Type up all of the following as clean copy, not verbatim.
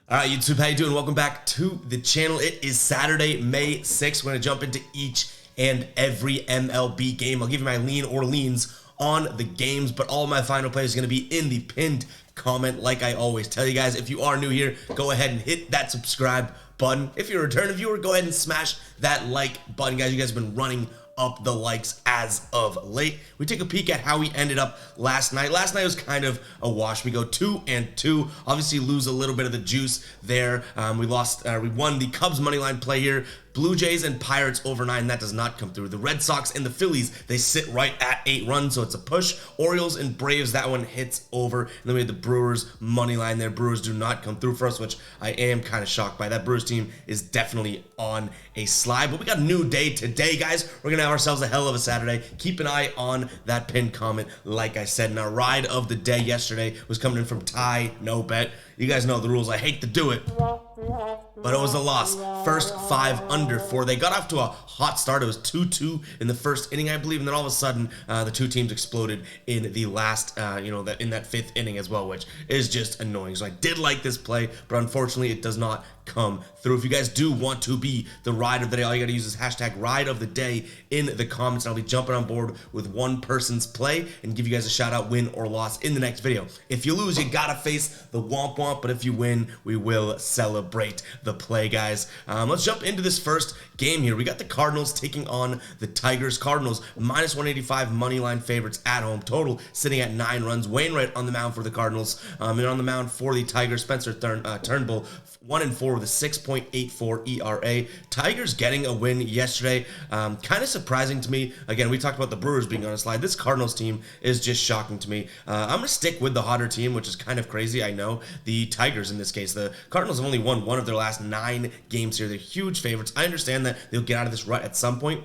All right, YouTube, how you doing? Welcome back to the channel. It is Saturday, May 6th. We're going to jump into each and every MLB game. I'll give you my lean or leans on the games, but all my final plays are going to be in the pinned comment like I always tell you guys. If you are new here, go ahead and hit that subscribe button. If you're a return viewer, go ahead and smash that like button. Guys, you guys have been running up the likes as of late. We take a peek at how we ended up last night. Last night was kind of a wash. We go 2-2. Obviously lose a little bit of the juice there. We won the Cubs money line play here. Blue Jays and Pirates over 9, that does not come through. The Red Sox and the Phillies, they sit right at 8 runs, so it's a push. Orioles and Braves, that one hits over. And then we had the Brewers money line there. Brewers do not come through for us, which I am kind of shocked by. That Brewers team is definitely on a slide. But we got a new day today, guys. We're going to have ourselves a hell of a Saturday. Keep an eye on that pinned comment, like I said. And our ride of the day yesterday was coming in from Ty No Bet. You guys know the rules. I hate to do it, but it was a loss. First 5 under 4. They got off to a hot start. It was 2-2 in the first inning, I believe, and then all of a sudden, the two teams exploded in the last, in that 5th inning as well, which is just annoying. So I did like this play, but unfortunately, it does not come through. If you guys do want to be the ride of the day, all you got to use is hashtag ride of the day in the comments, and I'll be jumping on board with one person's play and give you guys a shout out, win or loss, in the next video. If you lose, you gotta face the womp womp, but if you win, we will celebrate the play, guys. Let's jump into this first game here. We got the Cardinals taking on the Tigers. Cardinals minus 185 money line favorites at home. Total sitting at 9 runs. Wainwright on the mound for the Cardinals, and on the mound for the Tigers, Spencer Turnbull 1-4 with a 6.84 ERA. Tigers getting a win yesterday. Kind of surprising to me. Again, we talked about the Brewers being on a slide. This Cardinals team is just shocking to me. I'm going to stick with the hotter team, which is kind of crazy, I know. The Tigers in this case. The Cardinals have only won 1 of their last 9 games here. They're huge favorites. I understand that they'll get out of this rut at some point,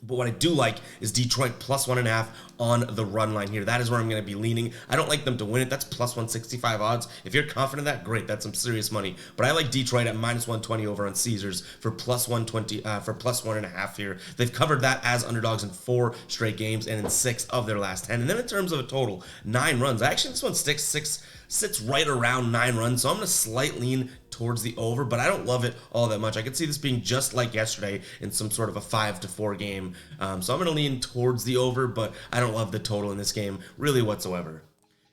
but what I do like is Detroit plus 1.5 on the run line here. That is where I'm going to be leaning. I don't like them to win it. That's plus 165 odds. If you're confident in that, great. That's some serious money. But I like Detroit at minus 120 over on Caesars for plus 120 for plus 1.5 here. They've covered that as underdogs in 4 straight games and in 6 of their last 10. And then in terms of a total, 9 runs. Actually, this one sits right around 9 runs. So I'm going to slight lean towards the over, but I don't love it all that much. I could see this being just like yesterday in some sort of a 5-4 game. So I'm going to lean towards the over, but I don't love the total in this game really whatsoever.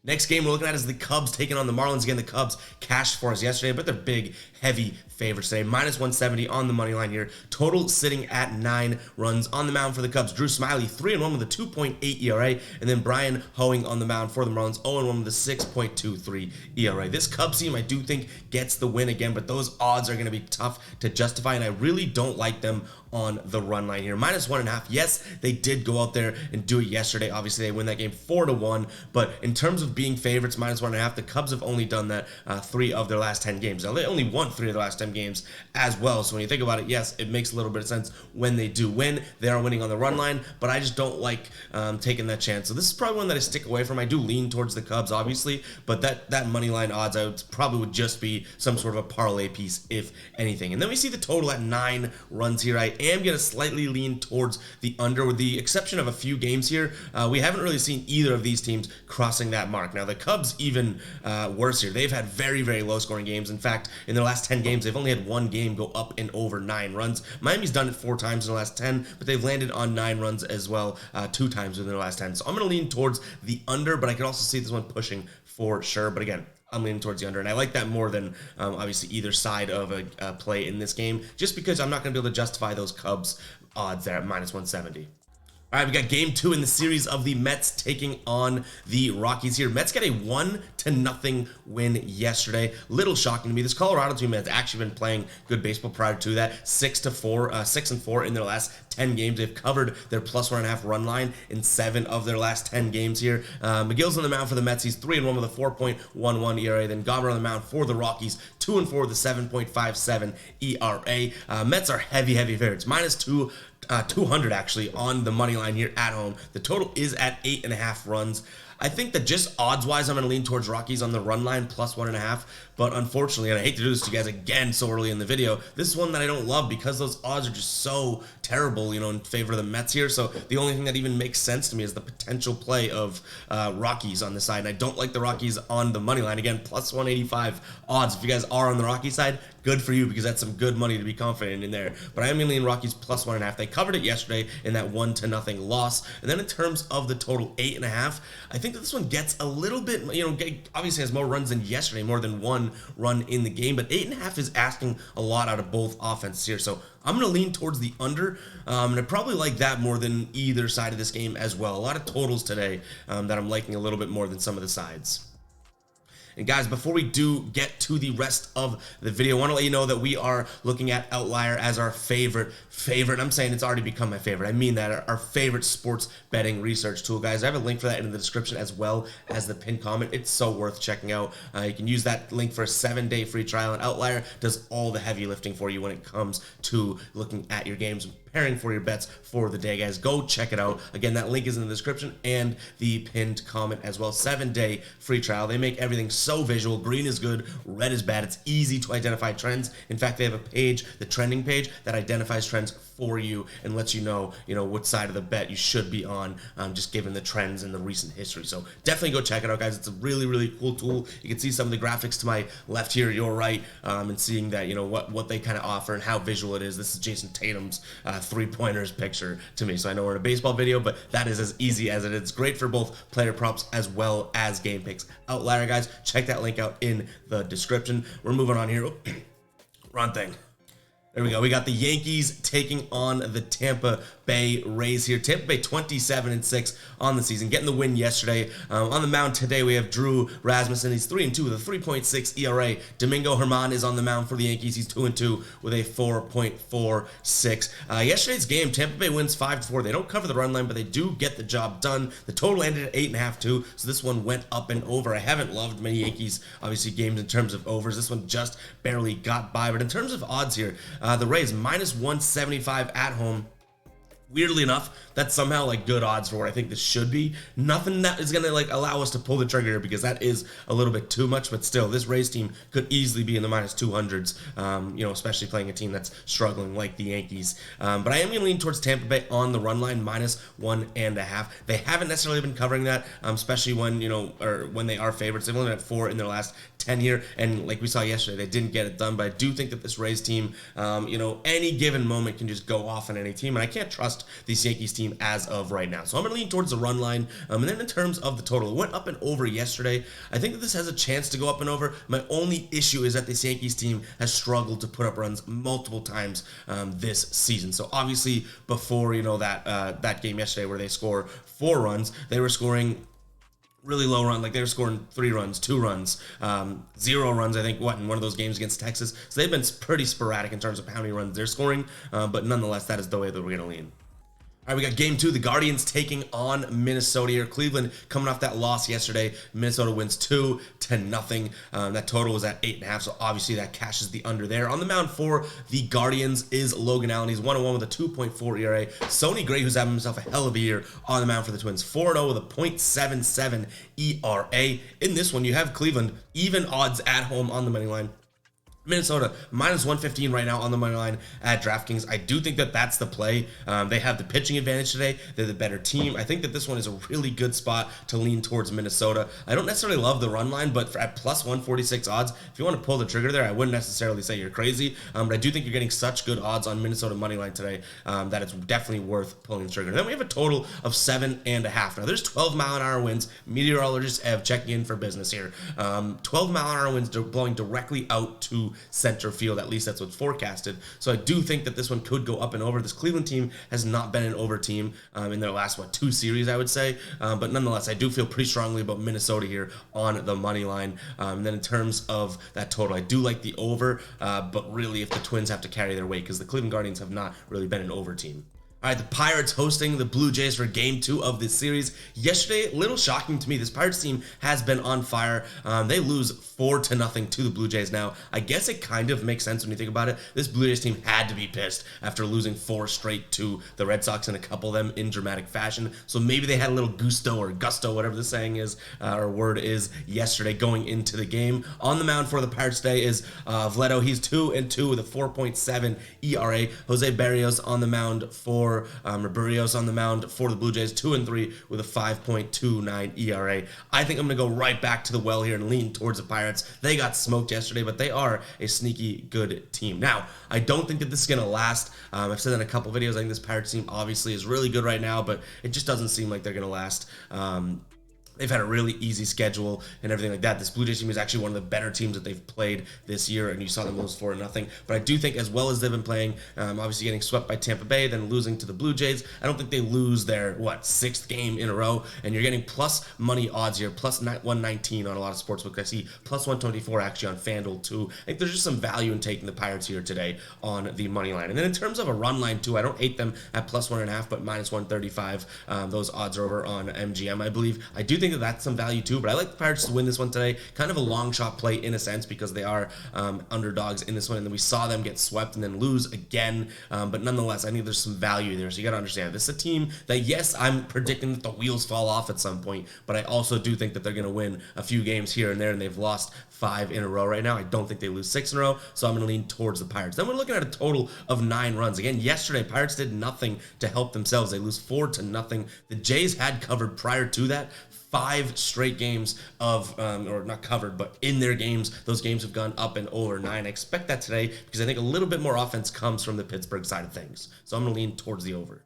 Next game we're looking at is the Cubs taking on the Marlins. Again, the Cubs cashed for us yesterday, but they're big, heavy favorites today. Minus 170 on the money line here. Total sitting at 9 runs. On the mound for the Cubs, Drew Smyly, 3-1 with a 2.8 ERA, and then Brian Hoeing on the mound for the Marlins, 0-1 with a 6.23 ERA. This Cubs team, I do think, gets the win again, but those odds are going to be tough to justify, and I really don't like them on the run line here. Minus 1.5. Yes, they did go out there and do it yesterday. Obviously, they win that game 4-1, but in terms of being favorites, minus 1.5, the Cubs have only done that 3 of their last 10 games. Now, they only won 3 of their last 10 games as well, so when you think about it, yes, it makes a little bit of sense when they do win. They are winning on the run line, but I just don't like taking that chance. So this is probably one that I stick away from. I do lean towards the Cubs, obviously, but that money line odds probably would just be some sort of a parlay piece, if anything. And then we see the total at 9 runs here. I am going to slightly lean towards the under, with the exception of a few games here. We haven't really seen either of these teams crossing that mark. Now, the Cubs even worse here. They've had very, very low-scoring games. In fact, in their last 10 games, they've only had 1 game go up and over 9 runs. Miami's done it 4 times in the last 10, but they've landed on 9 runs as well 2 times within the last 10. So I'm going to lean towards the under, but I could also see this one pushing for sure. But again, I'm leaning towards the under, and I like that more than obviously either side of a play in this game, just because I'm not going to be able to justify those Cubs odds there at minus 170. All right, we got game 2 in the series of the Mets taking on the Rockies here. Mets get a 1-0 win yesterday. Little shocking to me. This Colorado team has actually been playing good baseball prior to that. 6-4 in their last 10 games. They've covered their plus 1.5 run line in 7 of their last 10 games here. McGill's on the mound for the Mets. He's 3-1 with a 4.11 ERA. Then Gomber on the mound for the Rockies, 2-4 with a 7.57 ERA. Mets are heavy favorites. Minus 200 actually on the money line here at home. The total is at 8.5 runs. I think that just odds-wise, I'm going to lean towards Rockies on the run line, plus 1.5. But unfortunately, and I hate to do this to you guys again so early in the video, this is one that I don't love because those odds are just so terrible, in favor of the Mets here. So the only thing that even makes sense to me is the potential play of Rockies on the side. And I don't like the Rockies on the money line. Again, plus 185 odds. If you guys are on the Rocky side, good for you, because that's some good money to be confident in there. But I am leaning Rockies plus 1.5. They covered it yesterday in that 1-0 loss. And then in terms of the total 8.5, I think that this one gets a little bit, obviously has more runs than yesterday, more than one run in the game, but 8.5 is asking a lot out of both offenses here. So I'm going to lean towards the under, and I probably like that more than either side of this game as well. A lot of totals today that I'm liking a little bit more than some of the sides. And guys, before we do get to the rest of the video, I want to let you know that we are looking at Outlier as our favorite. I'm saying it's already become my favorite. I mean that, our favorite sports betting research tool, guys. I have a link for that in the description as well as the pinned comment. It's so worth checking out. You can use that link for a 7-day free trial, and Outlier does all the heavy lifting for you when it comes to looking at your games, preparing for your bets for the day, guys. Go check it out. Again, that link is in the description and the pinned comment as well. 7-day free trial. They make everything so visual. Green is good, red is bad. It's easy to identify trends. In fact, they have a page, the trending page, that identifies trends for you and lets you know, what side of the bet you should be on, just given the trends and the recent history. So definitely go check it out, guys. It's a really, really cool tool. You can see some of the graphics to my left here, your right, and seeing that, what they kind of offer and how visual it is. This is Jason Tatum's three-pointers picture to me. So I know we're in a baseball video, but that is as easy as it is. It's great for both player props as well as game picks. Outlier, guys, check that link out in the description. We're moving on here. Wrong thing. There we go. We got the Yankees taking on the Tampa Bay Rays here. Tampa Bay 27-6 on the season, getting the win yesterday. On the mound today, we have Drew Rasmussen. He's 3-2 with a 3.6 ERA. Domingo Germán is on the mound for the Yankees. He's 2-2 with a 4.46. Yesterday's game, Tampa Bay wins 5-4. They don't cover the run line, but they do get the job done. The total ended at 8.5 too, so this one went up and over. I haven't loved many Yankees, obviously, games in terms of overs. This one just barely got by, but in terms of odds here, the Rays minus 175 at home. Weirdly enough, that's somehow good odds for what I think this should be. Nothing that is going to allow us to pull the trigger here, because that is a little bit too much, but still, this Rays team could easily be in the minus 200s, especially playing a team that's struggling like the Yankees. But I am going to lean towards Tampa Bay on the run line, minus 1.5. They haven't necessarily been covering that, especially when, or when they are favorites. They've only had 4 in their last 10 here, and like we saw yesterday, they didn't get it done. But I do think that this Rays team, any given moment can just go off on any team, and I can't trust this Yankees team as of right now. So I'm going to lean towards the run line. And then in terms of the total, it went up and over yesterday. I think that this has a chance to go up and over. My only issue is that this Yankees team has struggled to put up runs multiple times this season. So obviously before, that game yesterday where they score 4 runs, they were scoring really low run, they were scoring 3 runs, 2 runs, 0 runs, I think, in one of those games against Texas. So they've been pretty sporadic in terms of how many runs they're scoring, but nonetheless, that is the way that we're going to lean. All right, we got game 2. The Guardians taking on Minnesota here. Cleveland coming off that loss yesterday. Minnesota wins 2-0. That total was at 8.5, so obviously that cashes the under there. On the mound for the Guardians is Logan Allen. He's 1-1 with a 2.4 ERA. Sonny Gray, who's having himself a hell of a year on the mound for the Twins, 4-0 with a .77 ERA. In this one, you have Cleveland even odds at home on the money line. Minnesota minus 115 right now on the money line at DraftKings. I do think that that's the play. They have the pitching advantage today. They're the better team. I think that this one is a really good spot to lean towards Minnesota. I don't necessarily love the run line, but at plus 146 odds, if you want to pull the trigger there, I wouldn't necessarily say you're crazy. But I do think you're getting such good odds on Minnesota money line today that it's definitely worth pulling the trigger. Then we have a total of 7.5. Now there's 12-mile-an-hour winds. Meteorologists have checking in for business here. 12-mile-an-hour winds blowing directly out to center field. At least that's what's forecasted. So I do think that this one could go up and over. This Cleveland team has not been an over team in their last 2 series, I would say. But nonetheless, I do feel pretty strongly about Minnesota here on the money line. And then in terms of that total, I do like the over. But really, if the Twins have to carry their weight, because the Cleveland Guardians have not really been an over team. All right, the Pirates hosting the Blue Jays for Game 2 of this series. Yesterday, a little shocking to me. This Pirates team has been on fire. They lose 4-0 to the Blue Jays now. I guess it kind of makes sense when you think about it. This Blue Jays team had to be pissed after losing 4 straight to the Red Sox and a couple of them in dramatic fashion. So maybe they had a little gusto, whatever the saying is, or word is, yesterday going into the game. On the mound for the Pirates today is Vledo. He's 2-2 with a 4.7 ERA. Jose Barrios on the mound for Barrios on the mound for the Blue Jays, 2-3 with a 5.29 ERA. I think I'm going to go right back to the well here and lean towards the Pirates. They got smoked yesterday, but they are a sneaky good team. Now, I don't think that this is going to last. I've said that in a couple videos. I think this Pirates team obviously is really good right now, but it just doesn't seem like they're going to last. They've had a really easy schedule and everything like that. This Blue Jays team is actually one of the better teams that they've played this year, and you saw them lose 4-0. But I do think, as well as they've been playing, obviously getting swept by Tampa Bay, then losing to the Blue Jays, I don't think they lose their, 6th game in a row. And you're getting plus money odds here, plus 119 on a lot of sportsbooks. I see plus 124 actually on FanDuel too. I think there's just some value in taking the Pirates here today on the money line. And then in terms of a run line too, I don't hate them at plus 1.5, but minus 135. Those odds are over on MGM, I believe. I do think that that's some value too, but I like the Pirates to win this one today. Kind of a long shot play in a sense because they are underdogs in this one, and then we saw them get swept and then lose again. But nonetheless, I think there's some value there. So you got to understand, this is a team that, yes, I'm predicting that the wheels fall off at some point, but I also do think that they're going to win a few games here and there, and they've lost 5 in a row right now. I don't think they lose 6 in a row, so I'm going to lean towards the Pirates. Then we're looking at a total of 9 runs. Again, yesterday, Pirates did nothing to help themselves. They lose 4-0. The Jays had covered prior to that 5 straight games of, or not covered, but in their games, those games have gone up and over 9. I expect that today because I think a little bit more offense comes from the Pittsburgh side of things. So I'm going to lean towards the over.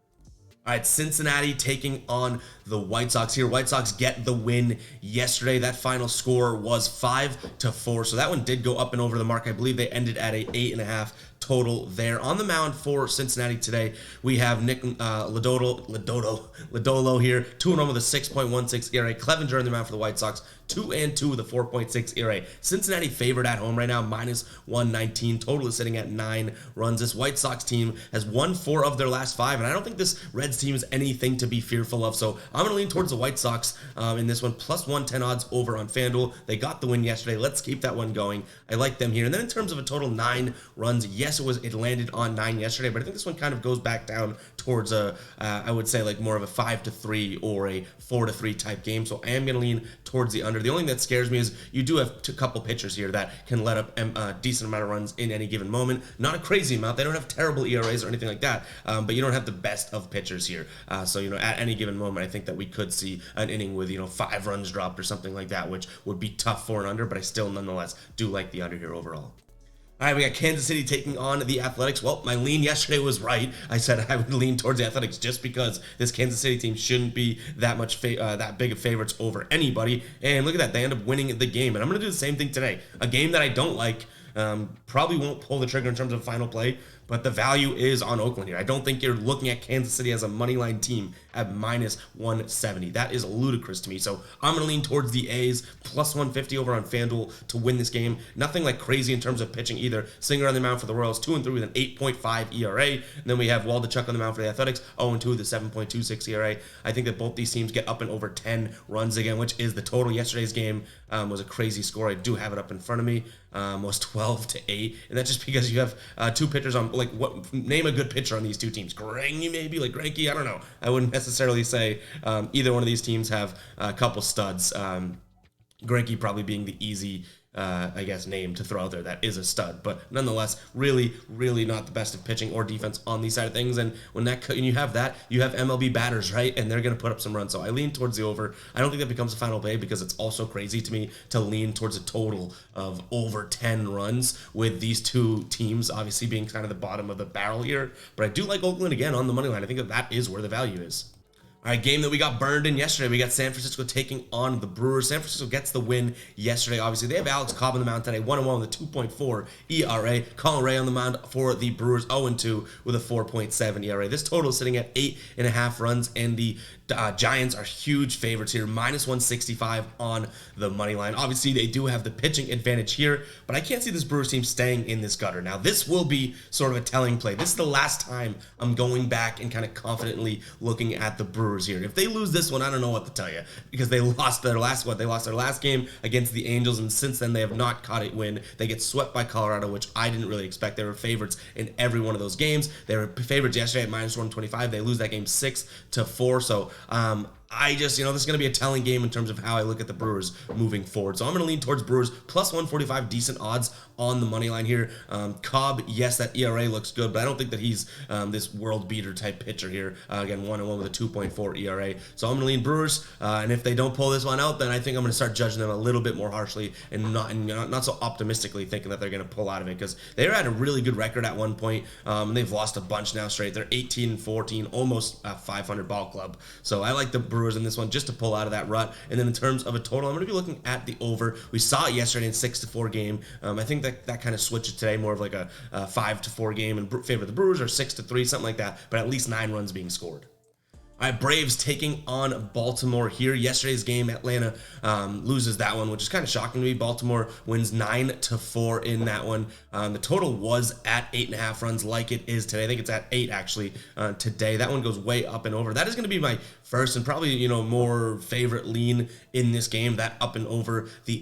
All right, Cincinnati taking on the White Sox here. White Sox get the win yesterday. That final score was 5-4, so that one did go up and over the mark. I believe they ended at a 8.5 total there. On the mound for Cincinnati today, we have Nick Lodolo here, 2-1 with a 6.16 ERA. Clevenger on the mound for the White Sox, 2-2 with a 4.6 ERA. Cincinnati favored at home right now, minus 119. Total is sitting at 9 runs. This White Sox team has won 4 of their last 5, and I don't think this Reds team is anything to be fearful of, so I'm going to lean towards the White Sox in this one, plus 110 odds over on FanDuel. They got the win yesterday. Let's keep that one going. I like them here. And then in terms of a total 9 runs, yes, it landed on 9 yesterday, but I think this one kind of goes back down towards I would say like more of a 5-3 or a 4-3 type game. So I am going to lean towards the under. The only thing that scares me is you do have a couple pitchers here that can let up a decent amount of runs in any given moment. Not a crazy amount. They don't have terrible ERAs or anything like that, but you don't have the best of pitchers here. So, at any given moment, I think that we could see an inning with, 5 runs dropped or something like that, which would be tough for an under, but I still nonetheless do like the under here overall. All right, we got Kansas City taking on the Athletics. Well, my lean yesterday was right. I said I would lean towards the Athletics just because this Kansas City team shouldn't be that much that big of favorites over anybody. And look at that, they end up winning the game. And I'm going to do the same thing today. A game that I don't like, probably won't pull the trigger in terms of final play, but the value is on Oakland here. I don't think you're looking at Kansas City as a money line team at minus 170. That is ludicrous to me. So I'm going to lean towards the A's, plus 150 over on FanDuel to win this game. Nothing like crazy in terms of pitching either. Singer on the mound for the Royals, 2-3 with an 8.5 ERA. And then we have Waldichuk on the mound for the Athletics, 0-2 with a 7.26 ERA. I think that both these teams get up and over 10 runs again, which is the total. Yesterday's game was a crazy score. I do have it up in front of me. Was 12-8, and that's just because you have 2 pitchers on, name a good pitcher on these 2 teams. Greinke maybe, Greinke, I don't know. I wouldn't necessarily say either one of these teams have a couple studs. Greinke probably being the easy name to throw out there that is a stud, but nonetheless, really, really not the best of pitching or defense on these side of things. And when you have that, you have MLB batters, right? And they're going to put up some runs. So I lean towards the over. I don't think that becomes a final play because it's also crazy to me to lean towards a total of over 10 runs with these 2 teams obviously being kind of the bottom of the barrel here. But I do like Oakland again on the money line. I think that is where the value is. All right, game that we got burned in yesterday. We got San Francisco taking on the Brewers. San Francisco gets the win yesterday. Obviously, they have Alex Cobb on the mound today, 1-1 with a 2.4 ERA. Colin Ray on the mound for the Brewers, 0-2 with a 4.7 ERA. This total is sitting at 8.5 runs, and the Giants are huge favorites here, minus 165 on the money line. Obviously, they do have the pitching advantage here, but I can't see this Brewers team staying in this gutter. Now, this will be sort of a telling play. This is the last time I'm going back and kind of confidently looking at the Brewers here. If they lose this one, I don't know what to tell you, because they lost their last game against the Angels, and since then they have not caught a win. They get swept by Colorado, which I didn't really expect. They were favorites in every one of those games. They were favorites yesterday at minus 125. They lose that game 6-4. So I just, this is going to be a telling game in terms of how I look at the Brewers moving forward. So I'm going to lean towards Brewers, plus 145, decent odds on the money line here. Cobb, yes, that ERA looks good, but I don't think that he's this world beater type pitcher here. Again, 1-1 with a 2.4 ERA. So I'm going to lean Brewers, and if they don't pull this one out, then I think I'm going to start judging them a little bit more harshly and not so optimistically thinking that they're going to pull out of it, because they were at a really good record at one point, and they've lost a bunch now straight. They're 18-14, almost a 500 ball club. So I like the Brewers in this one just to pull out of that rut. And then in terms of a total, I'm going to be looking at the over. We saw it yesterday in 6-4 game. I think that kind of switches today, more of like a 5-4 game in favor of the Brewers, or 6-3, something like that, but at least 9 runs being scored. All right, Braves taking on Baltimore here. Yesterday's game, Atlanta loses that one, which is kind of shocking to me. Baltimore wins 9-4 in that one. The total was at 8.5 runs, like it is today. I think it's at 8 actually today. That one goes way up and over. That is going to be my first and probably more favorite lean in this game. That up and over the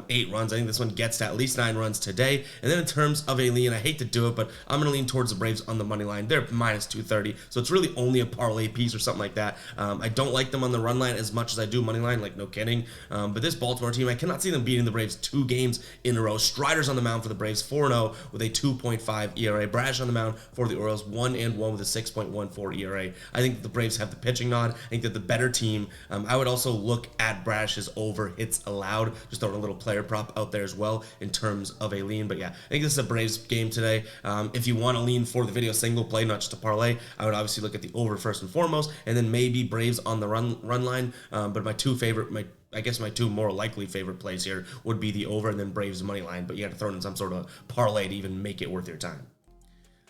8 runs. I think this one gets to at least 9 runs today. And then in terms of a lean, I hate to do it, but I'm going to lean towards the Braves on the money line. They're minus 230, so it's really only a parlay piece or something like that. I don't like them on the run line as much as I do money line, like no kidding. But this Baltimore team, I cannot see them beating the Braves 2 games in a row. Strider's on the mound for the Braves, 4-0 with a 2.5 ERA. Brash on the mound for the Orioles, 1-1 with a 6.14 ERA. I think the Braves have the pitching nod. I think that the better team. I would also look at Brash's over hits allowed. Just throwing a little player prop out there as well in terms of a lean. But yeah, I think this is a Braves game today. If you want to lean for the video single play, not just a parlay, I would obviously look at the over first and foremost, and then maybe Braves on the run line. But my two more likely favorite plays here would be the over and then Braves money line. But you have to throw in some sort of parlay to even make it worth your time.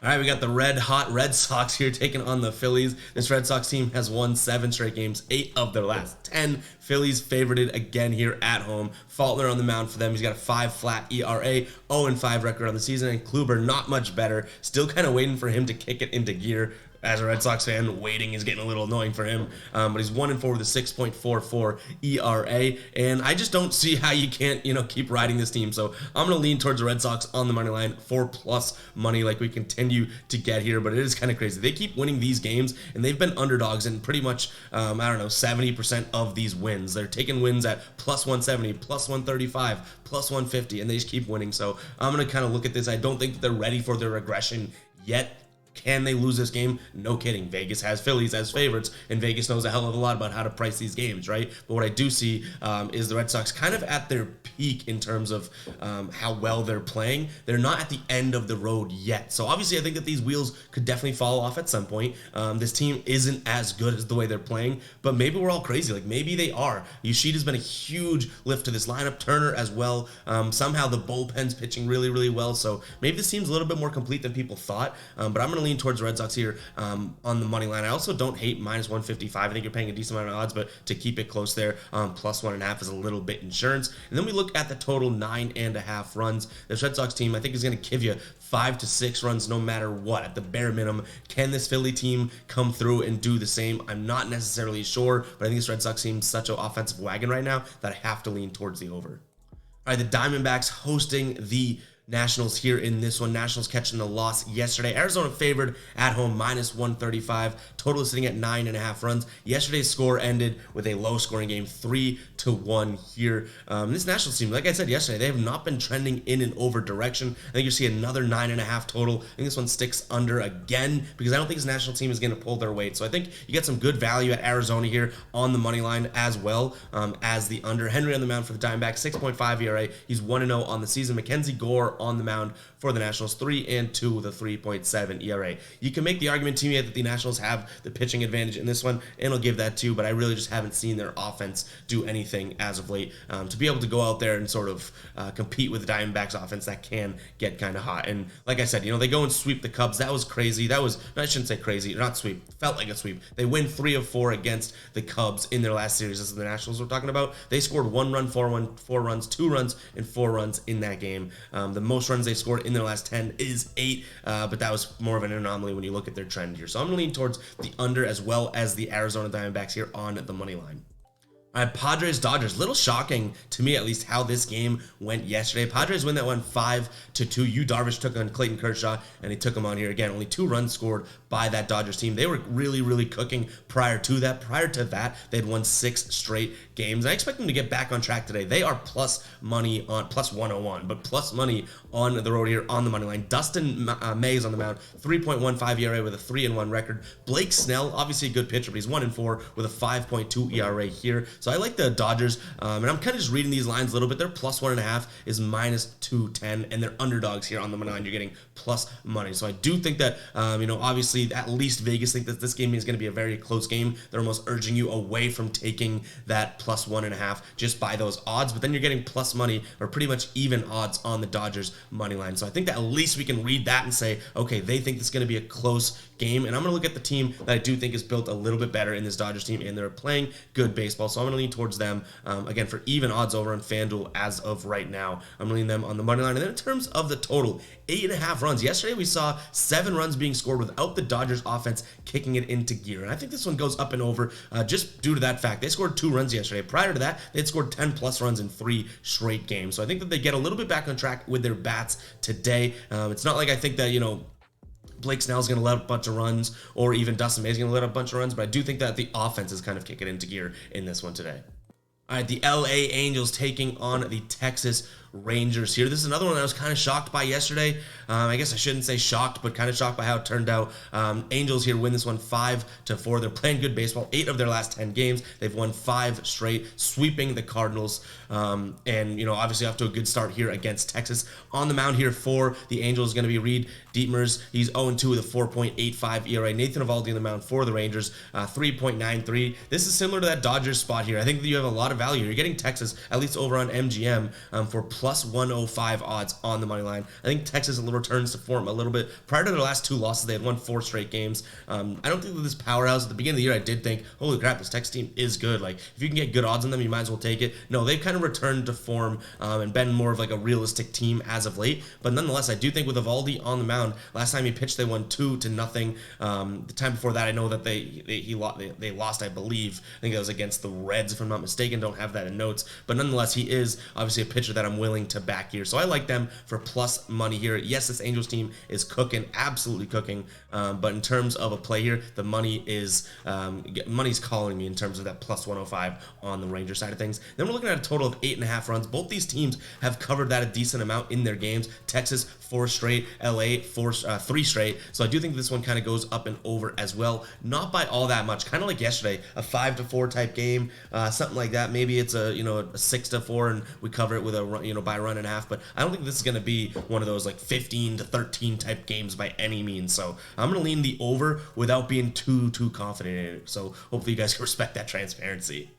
All right, we got the red hot Red Sox here taking on the Phillies. This Red Sox team has won 7 straight games, 8 of their last 10. Phillies favorited again here at home. Faulkner on the mound for them. He's got a 5 flat ERA, 0-5 record on the season, and Kluber not much better. Still kind of waiting for him to kick it into gear. As a Red Sox fan, waiting is getting a little annoying for him. But he's 1-4 with a 6.44 ERA, and I just don't see how you can't, keep riding this team. So I'm going to lean towards the Red Sox on the money line, 4+ money, like we continue to get here. But it is kind of crazy. They keep winning these games, and they've been underdogs in pretty much, 70% of these wins. They're taking wins at plus 170, plus 135, plus 150, and they just keep winning. So I'm going to kind of look at this. I don't think that they're ready for their regression yet. Can they lose this game? No kidding. Vegas has Phillies as favorites, and Vegas knows a hell of a lot about how to price these games, right? But what I do see is the Red Sox kind of at their peak in terms of how well they're playing. They're not at the end of the road yet. So obviously I think that these wheels could definitely fall off at some point. This team isn't as good as the way they're playing, but maybe we're all crazy. Like maybe they are. Yoshida's been a huge lift to this lineup. Turner as well. Somehow the bullpen's pitching really, really well. So maybe this team's a little bit more complete than people thought. But I'm going to lean towards the Red Sox here on the money line. I also don't hate minus 155. I think you're paying a decent amount of odds, but to keep it close there, plus 1.5 is a little bit insurance. And then we look at the total 9.5 runs. This Red Sox team, I think, is going to give you 5 to 6 runs no matter what at the bare minimum. Can this Philly team come through and do the same? I'm not necessarily sure, but I think this Red Sox team is such an offensive wagon right now that I have to lean towards the over. All right, the Diamondbacks hosting the Nationals here in this one. Nationals catching the loss yesterday. Arizona favored at home, minus 135. Total is sitting at 9.5 runs. Yesterday's score ended with a low-scoring game, 3-1 here. This Nationals team, like I said yesterday, they have not been trending in an over direction. I think you see another 9.5 total. I think this one sticks under again because I don't think this National team is going to pull their weight. So I think you get some good value at Arizona here on the money line as well as the under. Henry on the mound for the Diamondbacks, 6.5 ERA. He's 1-0 on the season. Mackenzie Gore 4 on the mound for the Nationals, 3-2 with a 3.7 ERA. You can make the argument to me that the Nationals have the pitching advantage in this one, and I'll give that too, but I really just haven't seen their offense do anything as of late to be able to go out there and sort of compete with the Diamondbacks offense that can get kind of hot. And like I said, they go and sweep the Cubs. That was crazy. No, I shouldn't say crazy, not sweep, felt like a sweep. They win 3 of 4 against the Cubs in their last series. This is the Nationals we're talking about. They scored 1 run, 4 runs, 2 runs, and 4 runs in that game. The most runs they scored in their last 10 is 8, but that was more of an anomaly when you look at their trend here. So I'm going to lean towards the under as well as the Arizona Diamondbacks here on the money line. All right, Padres-Dodgers. Little shocking to me, at least, how this game went yesterday. Padres win that one 5-2. Yu Darvish took on Clayton Kershaw, and he took him on here again. Only 2 runs scored by that Dodgers team. They were really, really cooking prior to that. Prior to that, they had won 6 straight games. I expect them to get back on track today. They are plus money on plus 101, but plus money on the road here on the money line. Dustin May is on the mound, 3.15 ERA with a 3-1 record. Blake Snell, obviously a good pitcher, but he's 1-4 with a 5.2 ERA here. So I like the Dodgers, and I'm kind of just reading these lines a little bit. Their plus 1.5 is minus 210, and they're underdogs here on the money line. You're getting plus money. So I do think that, obviously, at least Vegas think that this game is going to be a very close game. They're almost urging you away from taking that plus 1.5 just by those odds, but then you're getting plus money or pretty much even odds on the Dodgers money line. So I think that at least we can read that and say, okay, they think this is going to be a close game, and I'm going to look at the team that I do think is built a little bit better in this Dodgers team, and they're playing good baseball, so I'm going to lean towards them, again, for even odds over on FanDuel as of right now. I'm going to lean them on the money line. And then in terms of the total, 8.5 runs. Yesterday we saw 7 runs being scored without the Dodgers offense kicking it into gear, and I think this one goes up and over just due to that fact. They scored 2 runs yesterday. Prior to that, they had scored 10 plus runs in 3 straight games, so I think that they get a little bit back on track with their bats today. It's not like I think that, Blake Snell's going to let up a bunch of runs, or even Dustin May's going to let up a bunch of runs, but I do think that the offense is kind of kicking into gear in this one today. All right, the LA Angels taking on the Texas Rangers here. This is another one that I was kind of shocked by yesterday. I guess I shouldn't say shocked, but kind of shocked by how it turned out. Angels here win this one 5-4. They're playing good baseball. 8 of their last 10 games, they've won 5 straight, sweeping the Cardinals. And obviously off to a good start here against Texas. On the mound here for the Angels is going to be Reed Dietmers. He's 0-2 with a 4.85 ERA. Nathan Eovaldi on the mound for the Rangers, 3.93. This is similar to that Dodgers spot here. I think that you have a lot of value. You're getting Texas, at least over on MGM, for plus 105 odds on the money line. I think Texas returns to form a little bit. Prior to their last 2 losses, they had won 4 straight games. I don't think that this powerhouse, at the beginning of the year, I did think, holy crap, this Texas team is good. Like, if you can get good odds on them, you might as well take it. No, they've kind of returned to form and been more of like a realistic team as of late. But nonetheless, I do think with Eovaldi on the mound, last time he pitched, they won 2-0. The time before that, I know that they lost, I believe. I think that was against the Reds, if I'm not mistaken. Don't have that in notes. But nonetheless, he is obviously a pitcher that I'm willing to back here. So I like them for plus money here. Yes, this Angels team is cooking, absolutely cooking. But in terms of a play here, the money is money's calling me in terms of that plus 105 on the Ranger side of things. Then we're looking at a total of 8.5 runs. Both these teams have covered that a decent amount in their games. Texas 4 straight, LA 3 straight. So I do think this one kind of goes up and over as well. Not by all that much. Kind of like yesterday, a 5-4 type game, something like that. Maybe it's a 6-4 and we cover it with a by a run and a half. But I don't think this is going to be one of those like 15-13 type games by any means. So I'm going to lean the over without being too confident in it. So hopefully you guys can respect that transparency.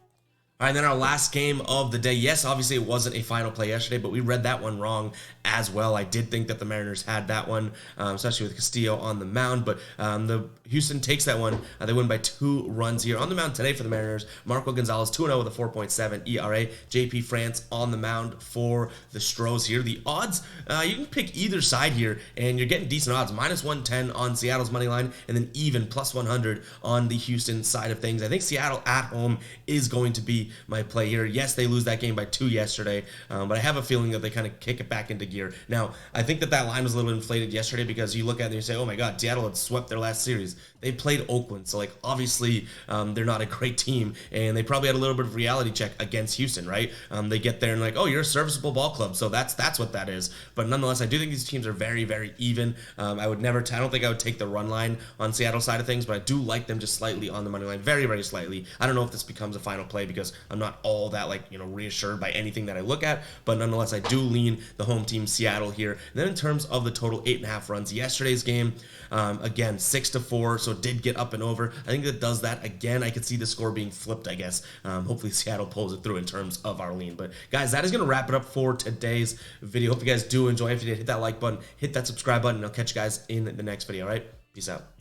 All right, then our last game of the day. Yes, obviously it wasn't a final play yesterday, but we read that one wrong as well. I did think that the Mariners had that one, especially with Castillo on the mound, but the Houston takes that one. They win by 2 runs here. On the mound today for the Mariners, Marco Gonzalez 2-0 with a 4.7 ERA. JP France on the mound for the Stros here. The odds, you can pick either side here, and you're getting decent odds. Minus 110 on Seattle's money line, and then even plus 100 on the Houston side of things. I think Seattle at home is going to be my play here. Yes, they lose that game by 2 yesterday, but I have a feeling that they kind of kick it back into gear. Now, I think that line was a little inflated yesterday because you look at it and you say, oh my God, Seattle had swept their last series. They played Oakland, so obviously they're not a great team, and they probably had a little bit of reality check against Houston, right? They get there and oh, you're a serviceable ball club, so that's what that is. But nonetheless, I do think these teams are very, very even. I don't think I would take the run line on Seattle's side of things, but I do like them just slightly on the money line, very, very slightly. I don't know if this becomes a final play because I'm not all that reassured by anything that I look at, but nonetheless I do lean the home team Seattle here. And then in terms of the total 8.5 runs, yesterday's game, again 6-4, so it did get up and over. I think that does that again. I could see the score being flipped, I guess. Hopefully Seattle pulls it through in terms of our lean. But guys, that is going to wrap it up for today's video. Hope you guys do enjoy. If you did, hit that like button, hit that subscribe button, and I'll catch you guys in the next video. All right, peace out.